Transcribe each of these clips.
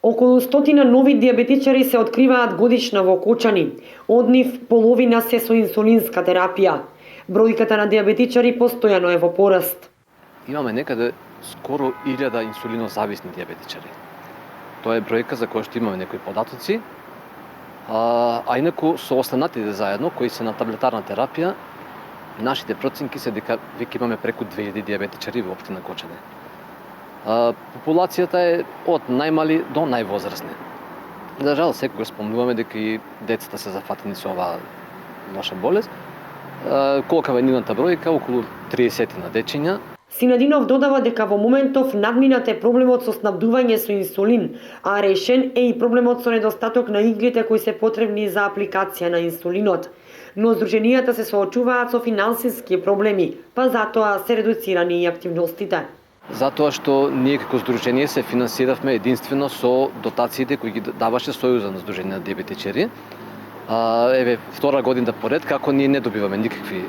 Околу 100 нови диабетичари се откриваат годишно во Кочани. Од нив половина се со инсулинска терапија. Бројката на диабетичари постојано е во пораст. Имаме некаде скоро 1000 инсулинозависни диабетичари. Тоа е бројка за која што имаме некои податоци, а инаку со останатите заедно кои се на таблетарна терапија, нашите проценки се дека веќе имаме преку 2000 диабетичари во општина Кочани. Популацијата е од најмали до највозрасни. За жал, секогаш спомнуваме дека и децата се зафатени со оваа лоша болест. Колкава е нивната бројка? Околу 30 на дечиња. Синадинов додава дека во моментов надминат е проблемот со снабдување со инсулин, а решен е и проблемот со недостаток на иглите кои се потребни за апликација на инсулинот. Но здруженијата се соочуваат со финансиски проблеми, па затоа се редуцирани и активностите. Затоа што ние како здружение се финансиравме единствено со дотациите кои ги даваше Сојузот на здруженија на диабетичари. Еве, втора година поред како ние не добиваме никакви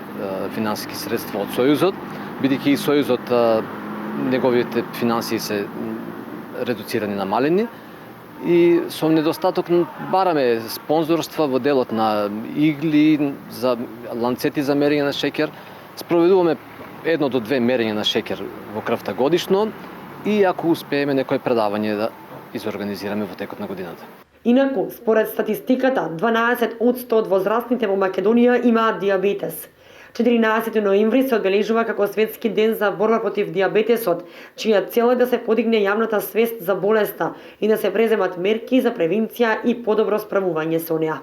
финансиски средства од Сојузот, бидејќи и Сојузот неговите финансии се редуцирани, намалени и со недостаток бараме спонзорства во делот на игли, за ланцети за мерење на шеќер. Спроведуваме 1 до 2 мерења на шеќер во крвта годишно и ако успееме некое предавање да изорганизираме во текот на годината. Инаку, според статистиката, 12% од возрастните во Македонија имаат диабетес. 14 ноември се одбележува како светски ден за борба против диабетесот, чија цел е да се подигне јавната свест за болеста и да се преземат мерки за превенција и подобро справување со неа.